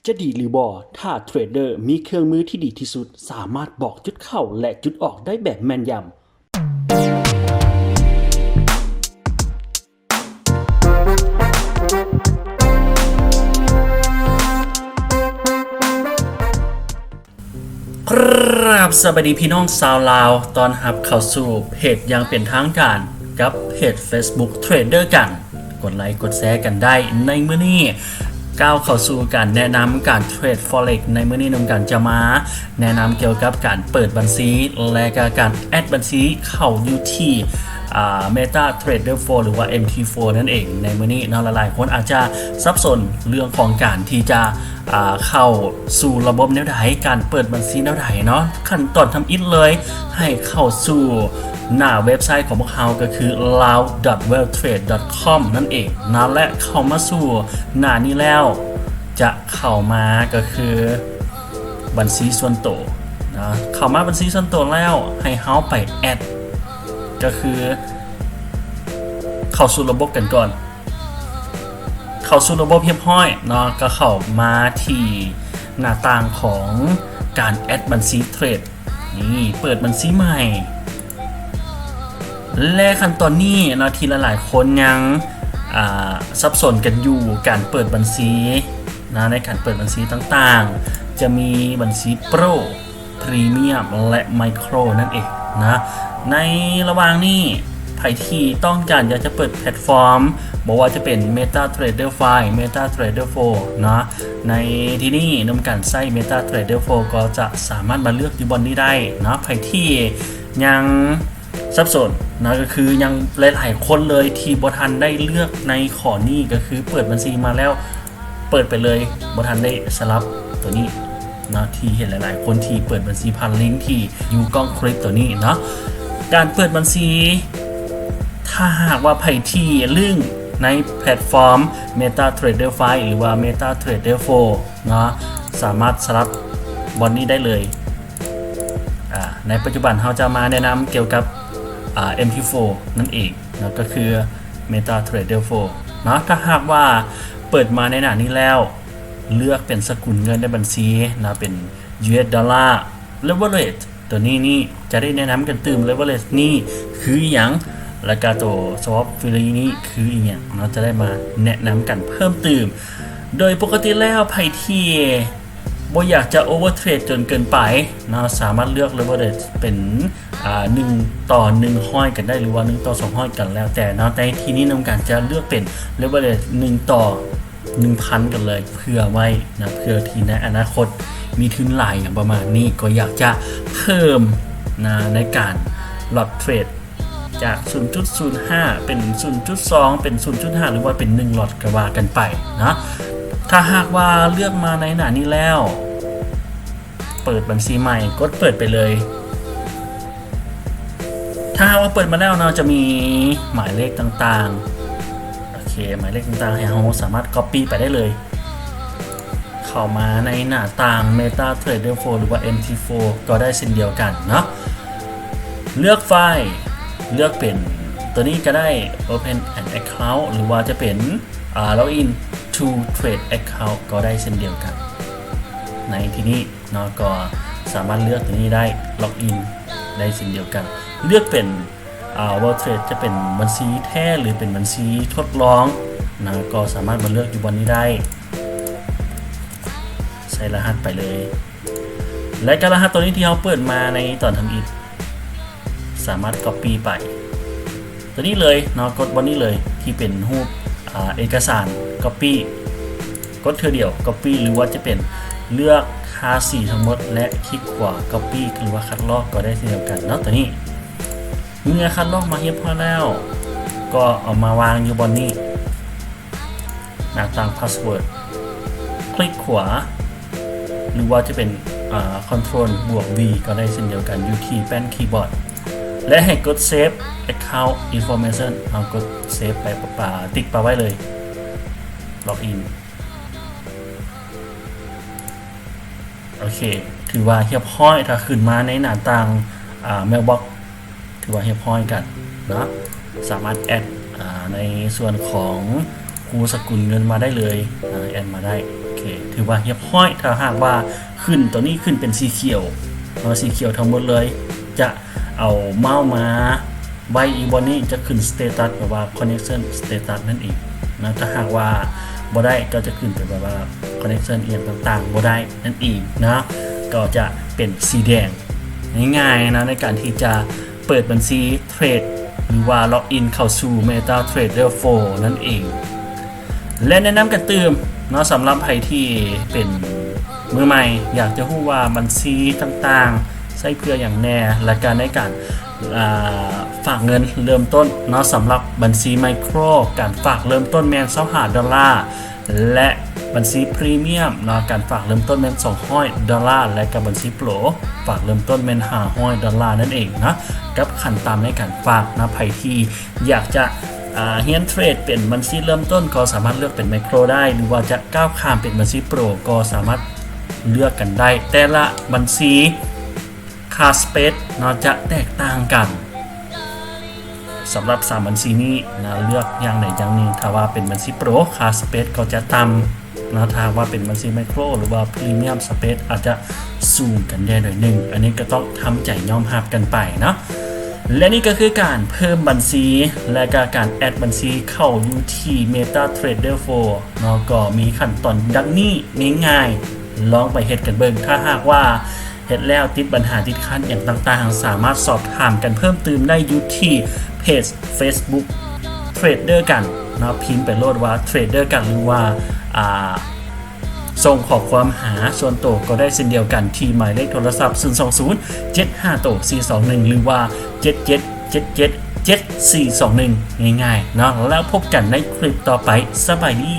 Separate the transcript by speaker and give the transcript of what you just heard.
Speaker 1: จะดีหรือบอถ้าเทรดเดอร์มีเครื่องมือที่ดีที่สุดสามารถบอกจุดเข้าและจุดออกได้แบบแม่นยำครับสวัสดีพี่น้องชาวลาวตอนรับเข้าสู่เพจยังเป็นทางการกับเพจ Facebook Trader กันกดไลค์กดแชร์กันได้ในมื้อนี้ก้าวเข้าสู่การแนะนำการเทรด Forex ในมื้อนี้นำกันจะมาแนะนำเกี่ยวกับการเปิดบัญชีและการแอดบัญชีเข้าอยู่ที่Meta Trader 4 หรือว่า MT4 นั่นเองในมื้อนี้เนาะหลายๆคนอาจจะสับสนเรื่องของการที่จะเข้าสู่ระบบแนวใดการเปิดบัญชีแนวใดเนาะขั้นตอนทำอิฐเลยให้เข้าสู่หน้าเว็บไซต์ของพวกเราก็คือ lao.wealthtrade.com นั่นเองนะและเข้ามาสู่หน้านี้แล้วจะเข้ามาก็คือบัญชีส่วนตัวนะเข้ามาบัญชีส่วนตัวแล้วให้เฮาไปแอดก็คือเข้าสู่ระบบกันก่อนเข้าสู่ระบบเรียบร้อยเนาะก็เข้ามาที่หน้าต่างของการแอดบัญชีเทรดนี่เปิดบัญชีใหม่และขั้นตอนนี้เนาะที่หลายๆคนยังสับสนกันอยู่การเปิดบัญชีนะในการเปิดบัญชีต่างๆจะมีบัญชีโปรพรีเมียมและไมโครนั่นเองนะในระหว่างนี้ใครที่ต้องการอยากจะเปิดแพลตฟอร์มบอกว่าจะเป็น Meta Trader 5 Meta Trader 4 นะในที่นี่นำการใช้ Meta Trader 4 ก็จะสามารถมาเลือกอยู่บนนี้ได้นะใครที่ยังสับสนนะก็คือยังหลายๆคนเลยที่บทันได้เลือกในขอนี้ก็คือเปิดบัญชีมาแล้วเปิดไปเลยบทันได้สลับตัวนี้นะที่เห็นหลายๆคนที่เปิดบัญชีผ่านลิงก์ที่อยู่กล้องคลิปตัวนี้เนาะการเปิดบัญชีถ้าหากว่าใครที่ลึ่งในแพลตฟอร์ม Meta Trader 5 หรือว่า Meta Trader 4 เนาะสามารถสลับบอนนี้ได้เลยในปัจจุบันเราจะมาแนะนำเกี่ยวกับMT4 นั่นเองนะก็คือ Meta Trader 4 เนาะถ้าหากว่าเปิดมาในหน้านี้แล้วเลือกเป็นสกุลเงินในบัญชีนะเป็น US ดอลลาร์ Leverage ตัวนี้นี่จะได้แนะนำกันตื่ม Leverage นี่คืออย่างและการตัว Swap Free นี้คืออย่างเราจะได้มาแนะนำกันเพิ่มเติมโดยปกติแล้วไพ่ที่บ่อยากจะ Overtrade จนเกินไปนะสามารถเลือก Leverage เป็น1 ต่อ 1 ห้อยกันได้หรือว่า1 ต่อ 2 ห้อยกันแล้วแต่นะในที่นี้นำการจะเลือกเป็น Leverage 1 ต่อ 1,000 กันเลยเพื่อไว้นะเพื่อที่ในอนาคตมีทุนหลายอย่างประมาณนี้ก็อยากจะเพิ่มนะในการหลอดเทรดจาก 0.05 เป็น 0.2 เป็น 0.5 หรือว่าเป็น1หลอดก็ว่ากันไปนะถ้าหากว่าเลือกมาในหน้านี้แล้วเปิดบัญชีใหม่กดเปิดไปเลยถ้าหากว่าเปิดมาแล้วเราจะมีหมายเลขต่างๆโอเคหมายเลขต่างๆให้เราสามารถ Copy ไปได้เลยเข้ามาในหน้าต่าง Meta Trader 4 หรือว่า MT4 ก็ได้เช่นเดียวกันเนาะเลือกไฟล์เลือกเป็นตัวนี้ก็ได้ Open an account หรือว่าจะเป็นLogin to Trade Account ก็ได้เช่นเดียวกันในที่นี้เนาะก็สามารถเลือกตัวนี้ได้ Login ได้เช่นเดียวกันเลือกเป็นWorld Trade จะเป็นบัญชีแท้หรือเป็นบัญชีทดลองนะก็สามารถมาเลือกอยู่บนนี้ได้ใส่รหัสไปเลยและการรหัสตัวนี้ที่เราเปิดมาในตอนทำอิฐสามารถ Copy ไปตัวนี้เลยเนาะกดบนนี้เลยที่เป็นรูปเอกสาร Copy กดเธอเดียว Copy หรือว่าจะเป็นเลือกค่าสีทั้งหมดและคลิกขวา Copy หรือว่าคัดลอกก็ได้เช่นเดียวกันเนาะตัวนี้เมื่อคัดลอกมาเรียบร้อยแล้วก็เอามาวางอยู่บนนี้หน้าต่าง Password คลิกขวาหรือว่าจะเป็นCtrl บวก V ก็ได้เช่นเดียวกันอยู่ที่แป้นคีย์บอร์ดและให้กด Save Account Information เอากด Save ไปติ๊กไปไว้เลย Login โอเคถือว่าเรียบร้อยถ้าขึ้นมาในหน้าต่างMailbox ถือว่าเรียบร้อยกันนะสามารถแอดในส่วนของครูสกุลเงินมาได้เลยแอดมาได้โอเค ถือว่าเรียบร้อยถ้าหากว่าขึ้นตัวนี้ขึ้นเป็นสีเขียวสีเขียวทั้งหมดเลยจะเอาเมาส์มาไว้อีบอนนี้จะขึ้น status แบบว่า connection status นั่นเองนะถ้าหากว่าบ่ได้ก็จะขึ้นเป็นแบบว่า connection เอียงต่างๆบ่ได้นั่นเองนะก็จะเป็นสีแดงง่ายๆนะในการที่จะเปิดบัญชีเทรดหรือว่าล็อกอินเข้าสู่ MetaTrader 4 นั่นเองและแนะนำกันเติมเนาะสำหรับใครที่เป็นมือใหม่อยากจะรู้ว่าบัญชีต่างๆใช้เพื่ออย่างแน่และการในการฝากเงินเริ่มต้นเนาะสำหรับบัญชีไมโครการฝากเริ่มต้นแมน$25และบัญชีพรีเมียมเนาะการฝากเริ่มต้นแมน$200และกับบัญชีโปรฝากเริ่มต้นแมน$500นั่นเองนะกับขั้นตามในการฝากนะใครที่อยากจะเฮียนเทรดเป็นบัญชีเริ่มต้นก็สามารถเลือกเป็นไมโครได้หรือว่าจะก้าวข้ามเป็นบัญชีโปรก็สามารถเลือกกันได้แต่ละบัญชีค่าสเปซเนาะจะแตกต่างกันสำหรับ3บัญชีนี้นะเลือกอย่างไหนอย่างหนึ่งถ้าว่าเป็นบัญชีโปรค่าสเปซก็จะต่ำนะถ้าว่าเป็นบัญชีไมโครหรือว่าพรีเมียมสเปซอาจจะสูงกันได้หน่อยหนึ่งอันนี้ก็ต้องทำใจยอมรับกันไปเนาะและนี่ก็คือการเพิ่มบัญชีและการแอดบัญชีเข้าอยู่ที่ MetaTrader 4 เนาะก็มีขั้นตอนดังนี้ง่ายๆลองไปเฮ็ดกันเบิ่งถ้าหากว่าเฮ็ดแล้วติดปัญหาติดขัดอย่างต่างๆสามารถสอบถามกันเพิ่มเติมได้อยู่ที่เพจ Facebook Trader กันนะพิมพ์ไปโลดว่า Trader กันหรือว่าส่งขอความหาส่วนตัวก็ได้เช่นเดียวกันที่หมายเลขโทรศัพท์020 75 421หรือว่า7777 7421ง่ายๆเนาะแล้วพบกันในคลิปต่อไปสบายดี